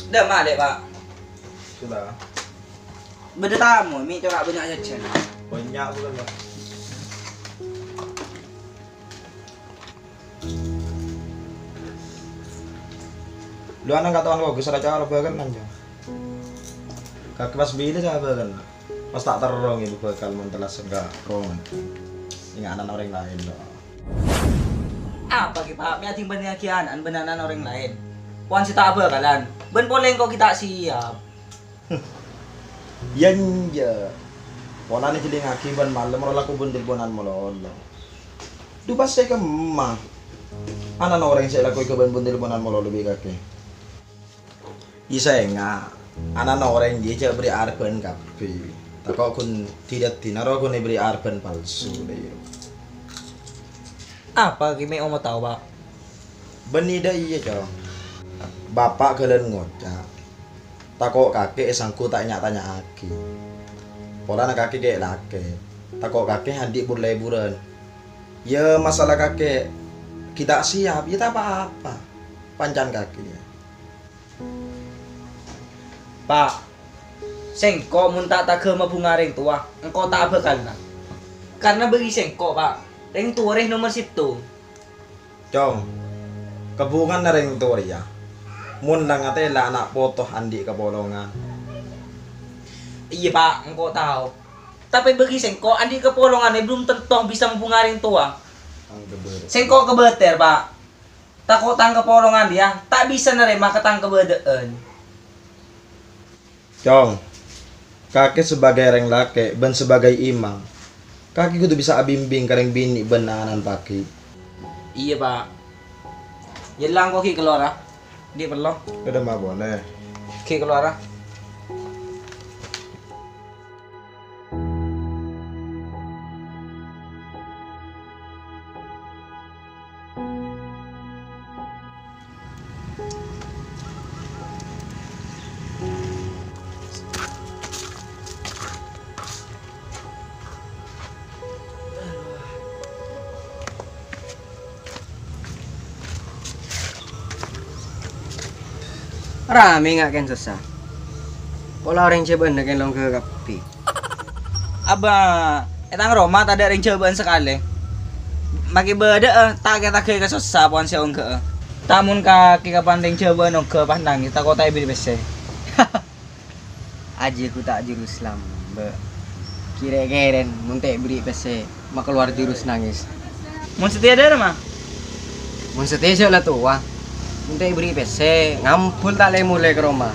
Sudah malik pak. Sudah. Beda tamu, mi coba banyak jajan. Banyak bukan Pak? Lu anak katawan kok geser aja kalau bagan kan. Kaki pas bida saya bagan. Pas tak terong itu bakal mentelas enggak rongan. Ingat anak orang lain loh. Apa ki pak? Mi ating baniakian benanan orang lain. Puan si tak bakalan. Ben poleng kok kita siap. Yan ya. Wala ni jadi ngaki ban malam rola ko bundil bonan mo lolo. Du pas saya ke mah. Anak orang yang saya lakukan ke ban bundil bonan mo lolo bigake. Isa nga. Anak orang dia cak beri arban kape. Tako kun tidak tinaro kun beri arban palsu deh. Apa kimi mau tahu pak? Benida iya cok. Bapak kalian ngocak. Tako kakek sangku tak tanya aki. Pola anak kakek kayak laki. Tako kakek hadik burleburan. Ya masalah kakek kita siap, ya tak apa-apa. Pancan kaki ya. Pak, sengko muntak tak ke mabunga ring tua, engkau tak bakal na. Karena bagi sengko pak, ring tua ring nomor situ. Cong, kebungan na ring tua ya. Mun lang ate la anak potoh andi kapolongan. Iya pak, engkau tahu. Tapi bagi sengko, andi kepolongan belum tentu bisa mabunga ring tua. Ang geber. Sengko kebeter pak. Takut tang kepolongan dia, tak bisa nerima ketang kebedaan. Cong, kakek sebagai orang laki, ben sebagai imam. Kaki kudu bisa abimbing kareng bini benanan paki. Iya pak. Yan lang ko ki keluar ah. Di perlu. Udah mah boleh. Ki keluar ah. Rame nggak kan susah. Pola orang coba nak long ke kapi. Aba, etang Roma tak ada ring cobaan sekali. Maki beda tak kita ke susah pon siya ke. Tamun ka kika pandeng cobaan ke pandang kita kota ibu bese. Aji ku tak jurus Islam, be. Kira-kira muntek beri pese, mak keluar jurus nangis. Mun setia ada mah. Mun setia lah tua. Muntek beri pese, ngampul tak leh mulai ke rumah.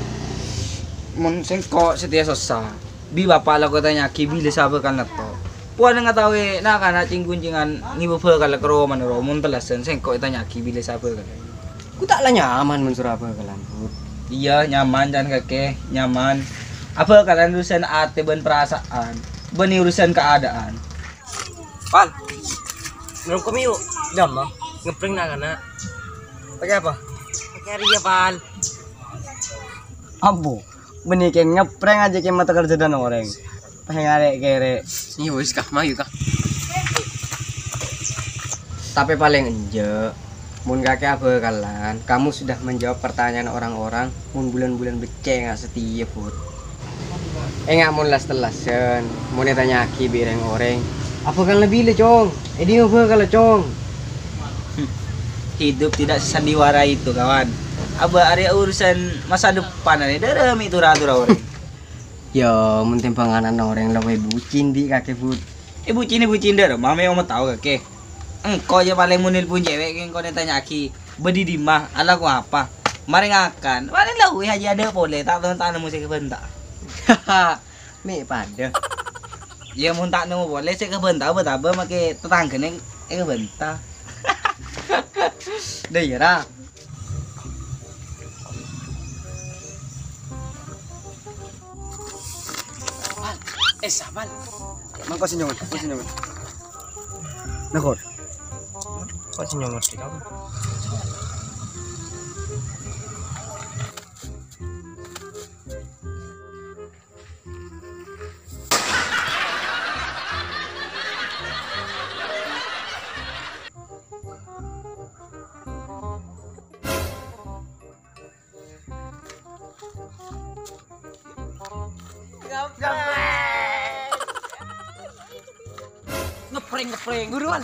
Mun sengko setia susah. Bi bapak lah kota nyaki bila sabar kan to. Puan nga tahu na kana cingkuncingan ngibu kala ke Roma no mun telasen sengko ita nyaki bila sabar kan. Ku tak lah nyaman mun surapa kalan. Iya nyaman dan kakek nyaman. Apa kalian urusan ate ben perasaan, ben urusan keadaan. Pal, belum kami yuk, jam lah, ngepring na kana. Pakai apa? Pakai ria pal. Ambo, menikin ngeprank aja kayak mata kerja dan orang. Pengen arek kere. Iya wis kah, mayu kah. Tapi paling enje, mun kakek apa kalan, kamu sudah menjawab pertanyaan orang-orang, mun bulan-bulan beceng nggak setia put. Nggak mun las-telasen, mun ditanya aki bireng orang. Apa kan lebih le cong? Ini apa kalau cong? Hidup tidak sesandiwara itu kawan. Aba area urusan masa depan ini dalam itu ratur orang. Ya, mun timbanganan orang lebih bucin di kakek put. Bucin dah, mame mau tahu kakek. Engkau aja paling munil pun cewek engkau ditanya aki bedi di mah ala ko apa? Mari ngakan. Paling lah aja ada boleh tak tahu tak nemu saya kebentak. Haha, me pada. Ya mun tak nemu boleh saya kebentak betapa make tetanggane kebentak. Dah ya ra. Sabar. Mangko senyum. Nakor. Kok senyum ngerti kamu? ngepring. Buruan.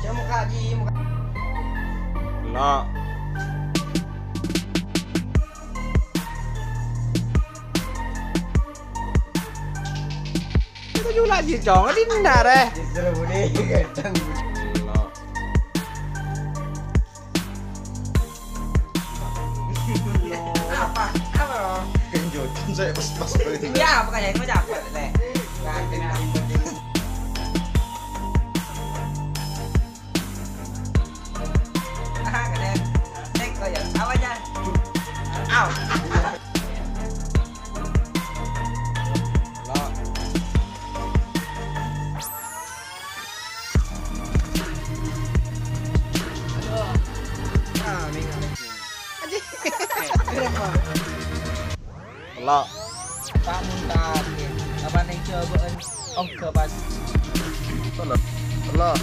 Cek muka Ji, muka. Lah. Itu juga sih, Cong. Ini benar eh. Justru budi kacang. Apa? Apa? Genjotan saya pas begini. Ya, makanya itu capek deh. Cek kok ya, awalnya. Aw. Lah. Kamu kaki. Apa nih cobaan? Ke pas. Lah.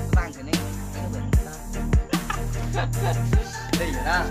Terang sini. Ini bentar. Iya lah.